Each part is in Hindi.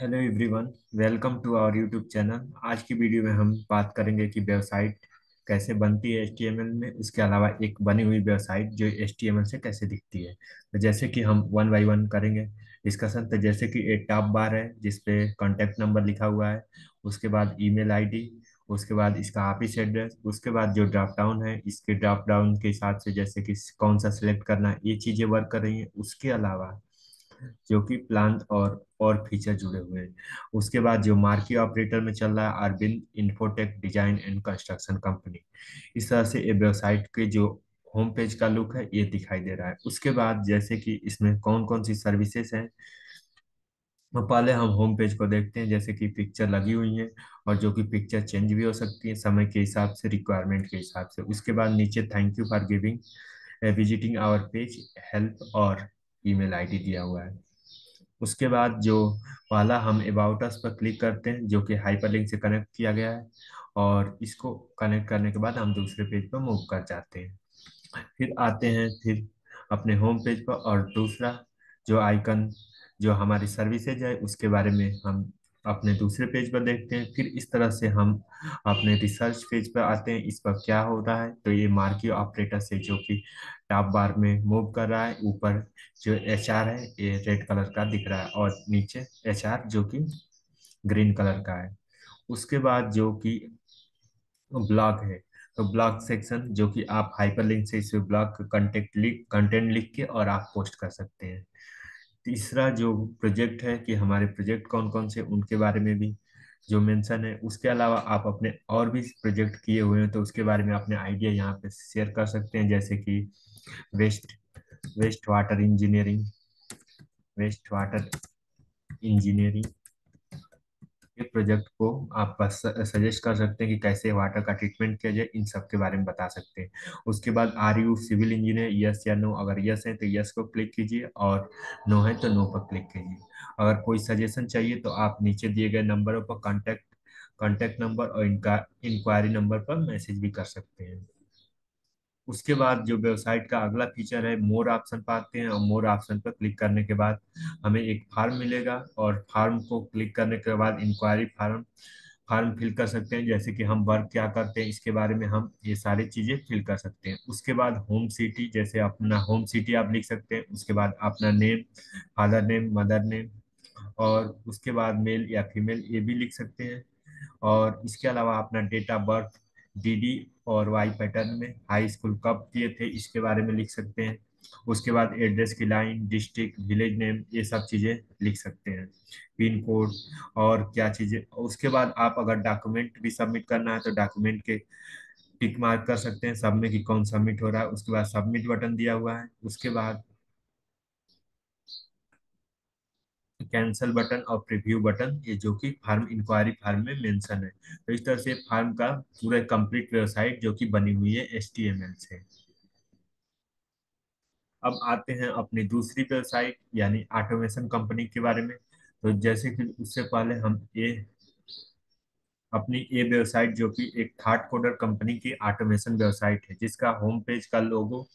Hello everyone, welcome to our YouTube channel. आज की वीडियो में हम बात करेंगे कि वेबसाइट कैसे बनती है HTML में। उसके अलावा एक बनी हुई वेबसाइट जो HTML से कैसे दिखती है। तो जैसे कि हम वन बाय वन करेंगे डिस्कशन। तो जैसे कि एक टॉप बार है जिसपे कॉन्टैक्ट नंबर लिखा हुआ है, उसके बाद ईमेल आईडी, उसके बाद इसका ऑफिस एड्रेस, उसके बाद जो ड्रॉप डाउन है इसके ड्रॉप डाउन के हिसाब से जैसे कि कौन सा सिलेक्ट करना है, ये चीज़ें वर्क कर रही हैं। उसके अलावा जो कि प्लान और फीचर जुड़े हुए हैं। उसके बाद जो मार्की ऑपरेटर में चल रहा है Arvind infotech design and construction company. इस तरह से ये वेबसाइट के जो होम पेज का लुक है ये दिखाई दे रहा है। उसके बाद जैसे कि इसमें कौन कौन सी सर्विसेज हैं, तो पहले हम होम पेज को देखते हैं। जैसे कि पिक्चर लगी हुई है और जो कि पिक्चर चेंज भी हो सकती है समय के हिसाब से, रिक्वायरमेंट के हिसाब से। उसके बाद नीचे thank you for giving visiting our page, help और ईमेल आईडी दिया हुआ है। उसके बाद जो पहला हम अबाउट अस पर क्लिक करते हैं जो कि हाइपरलिंक से कनेक्ट किया गया है, और इसको कनेक्ट करने के बाद हम दूसरे पेज पर मूव कर जाते हैं। फिर आते हैं फिर अपने होम पेज पर, और दूसरा जो आइकन जो हमारी सर्विसेज है उसके बारे में हम अपने दूसरे पेज पर देखते हैं। फिर इस तरह से हम अपने रिसर्च पेज पर आते हैं। इस पर क्या हो रहा है, तो ये मार्की ऑपरेटर से जो कि टॉप बार में मूव कर रहा है। ऊपर जो HR है ये रेड कलर का दिख रहा है और नीचे HR जो कि ग्रीन कलर का है। उसके बाद जो कि ब्लॉग है, तो ब्लॉग सेक्शन जो कि आप हाइपरलिंक से इस ब्लॉग कंटेंट लिख के और आप पोस्ट कर सकते हैं। तीसरा जो प्रोजेक्ट है कि हमारे प्रोजेक्ट कौन कौन से, उनके बारे में भी जो मेंशन है। उसके अलावा आप अपने और भी प्रोजेक्ट किए हुए हैं तो उसके बारे में अपने आइडिया यहाँ पे शेयर कर सकते हैं। जैसे कि waste waste water engineering waste water engineering के प्रोजेक्ट को आप सजेस्ट कर सकते हैं कि कैसे वाटर का ट्रीटमेंट किया जाए, इन सब के बारे में बता सकते हैं। उसके बाद are you civil engineer, yes या नो। अगर यस है तो यस को क्लिक कीजिए और नो है तो नो पर क्लिक कीजिए। अगर कोई सजेशन चाहिए तो आप नीचे दिए गए नंबरों पर कॉन्टैक्ट नंबर और इनका इंक्वायरी नंबर पर मैसेज भी कर सकते हैं। उसके बाद जो वेबसाइट का अगला फीचर है मोर ऑप्शन पाते हैं, और मोर ऑप्शन पर क्लिक करने के बाद हमें एक फॉर्म मिलेगा, और फॉर्म को क्लिक करने के बाद इंक्वायरी फॉर्म फॉर्म फिल कर सकते हैं। जैसे कि हम वर्क क्या करते हैं इसके बारे में हम ये सारी चीजें फिल कर सकते हैं। उसके बाद होम सिटी, जैसे अपना होम सिटी आप लिख सकते हैं। उसके बाद अपना name, father name, mother name, और उसके बाद मेल या फीमेल ये भी लिख सकते हैं। और इसके अलावा अपना डेट ऑफ बर्थ, DD और वाई पैटर्न में, हाई स्कूल कब किए थे इसके बारे में लिख सकते हैं। उसके बाद एड्रेस की लाइन, डिस्ट्रिक्ट, विलेज नेम, ये सब चीज़ें लिख सकते हैं, पिन कोड और क्या चीज़ें। उसके बाद आप अगर डॉक्यूमेंट भी सबमिट करना है तो डॉक्यूमेंट के टिक मार्क कर सकते हैं सब में कि कौन सबमिट हो रहा है। उसके बाद सबमिट बटन दिया हुआ है। उसके बाद कैंसल बटन और प्रीव्यू बटन, ये जो कि फार्म इंक्वायरी फार्म में मेंशन है। तो इस तरह से फार्म का पूरा कंप्लीट वेबसाइट जो कि बनी हुई है HTML से। अब आते हैं अपनी दूसरी वेबसाइट यानी ऑटोमेशन कंपनी के बारे में। तो जैसे कि उससे पहले हम ये अपनी ये वेबसाइट जो कि एक थार्ड कोडर कंपनी की ऑटोमेशन वेबसाइट है, जिसका होम पेज का लोगो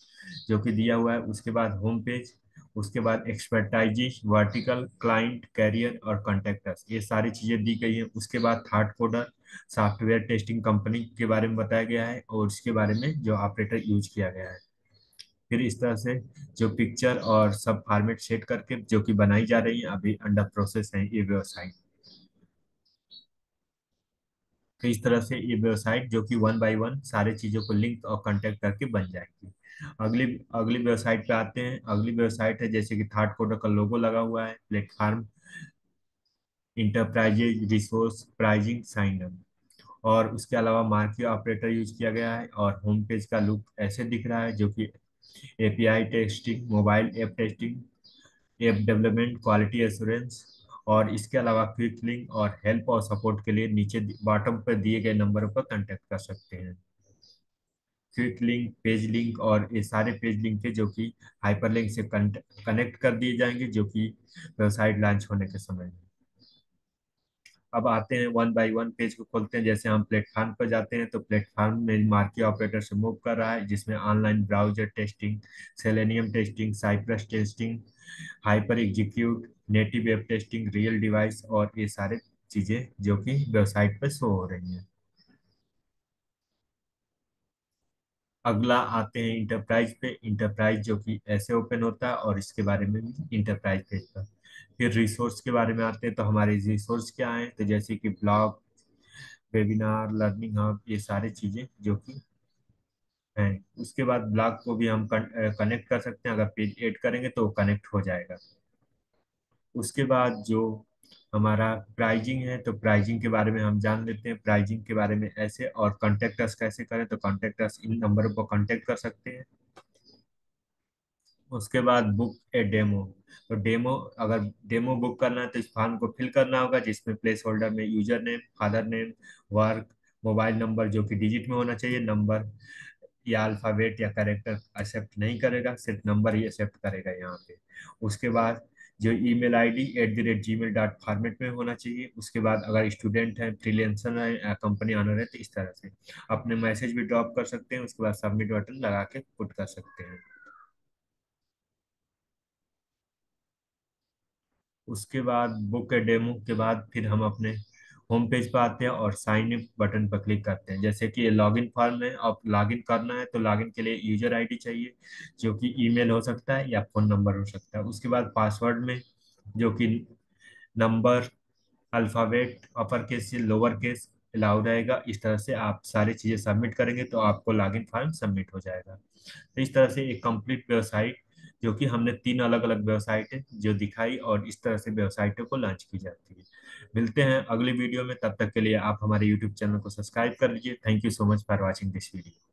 जो कि दिया हुआ है। उसके बाद होम पेज, उसके बाद एक्सपर्टाइजिस, वर्टिकल, क्लाइंट, कैरियर और कॉन्टेक्टस, ये सारी चीजें दी गई हैं। उसके बाद third coder software testing company के बारे में बताया गया है, और उसके बारे में जो ऑपरेटर यूज किया गया है। फिर इस तरह से जो पिक्चर और सब फॉर्मेट सेट करके जो कि बनाई जा रही है, अभी अंडर प्रोसेस है ये वेबसाइट। तो इस तरह से ये वेबसाइट जो कि वन बाय वन सारे चीजों को लिंक और कांटेक्ट करके बन जाएगी। अगली अगली वेबसाइट पे आते हैं। अगली वेबसाइट है जैसे कि थर्ड कोडर का लोगो लगा हुआ है, platform enterprises resource pricing sign up, और उसके अलावा मार्की ऑपरेटर यूज किया गया है। और होम पेज का लुक ऐसे दिख रहा है जो कि API testing, mobile app testing, app development, quality assurance, और इसके अलावा क्विक लिंक और हेल्प और सपोर्ट के लिए नीचे बॉटम पर दिए गए नंबरों पर कांटेक्ट कर सकते हैं। क्विक लिंक, पेज लिंक और ये सारे पेज लिंक है जो कि हाइपर लिंक से कनेक्ट कर दिए जाएंगे जो कि वेबसाइट लॉन्च होने के समय में। अब आते हैं वन बाय वन पेज को खोलते हैं। जैसे हम प्लेटफॉर्म पर जाते हैं तो प्लेटफॉर्म में मार्की ऑपरेटर से मूव कर रहा है, जिसमें online browser testing, selenium testing, cypress testing, hyper execute, native web testing, real device और ये सारे चीजें जो कि वेबसाइट पर शो हो रही हैं। अगला आते हैं इंटरप्राइज पे। इंटरप्राइज जो कि ऐसे ओपन होता है और इसके बारे में भी इंटरप्राइज पेज पर। फिर रिसोर्स के बारे में आते हैं तो हमारे रिसोर्स क्या हैं, तो जैसे कि ब्लॉग, वेबिनार, लर्निंग हब, ये सारी चीजें जो कि हैं। उसके बाद ब्लॉग को भी हम कनेक्ट कर सकते हैं, अगर पेज ऐड करेंगे तो कनेक्ट हो जाएगा। उसके बाद जो हमारा प्राइजिंग है तो प्राइजिंग के बारे में हम जान लेते हैं। प्राइजिंग के बारे में ऐसे, और कॉन्टेक्ट अस कैसे करें, तो कॉन्टेक्ट अस इन नंबरों पर कांटेक्ट कर सकते हैं। उसके बाद बुक ए डेमो। तो डेमो, अगर डेमो बुक करना है तो इस फॉर्म को फिल करना होगा, जिसमें प्लेस होल्डर में user name, father name, work, mobile number जो कि डिजिट में होना चाहिए, नंबर या अल्फाबेट या कैरेक्टर एक्सेप्ट नहीं करेगा, सिर्फ नंबर ही एक्सेप्ट करेगा यहाँ पे। उसके बाद जो ईमेल आईडी @gmail फॉर्मेट में होना चाहिए। उसके बाद अगर स्टूडेंट है, फ्रीलांसर है या कंपनी ऑनर है तो इस तरह से अपने मैसेज भी ड्रॉप कर सकते हैं। उसके बाद सबमिट बटन लगा के पुट कर सकते हैं। उसके बाद बुक के डेमो के बाद फिर हम अपने होम पेज पर आते हैं और साइन इन बटन पर क्लिक करते हैं। जैसे कि ये लॉगिन फॉर्म है, अब लॉगिन करना है तो लॉगिन के लिए यूजर आईडी चाहिए, जो कि ईमेल हो सकता है या फोन नंबर हो सकता है। उसके बाद पासवर्ड में जो कि नंबर, अल्फाबेट, अपर केस से लोअर केस अलाउ रहेगा। इस तरह से आप सारी चीजें सबमिट करेंगे तो आपको लॉगिन फॉर्म सबमिट हो जाएगा। तो इस तरह से एक कंप्लीट वेबसाइट, जो कि हमने 3 अलग अलग वेबसाइट है जो दिखाई, और इस तरह से वेबसाइटों को लॉन्च की जाती है। मिलते हैं अगली वीडियो में, तब तक के लिए आप हमारे यूट्यूब चैनल को सब्सक्राइब कर लीजिए। Thank you so much for watching this video.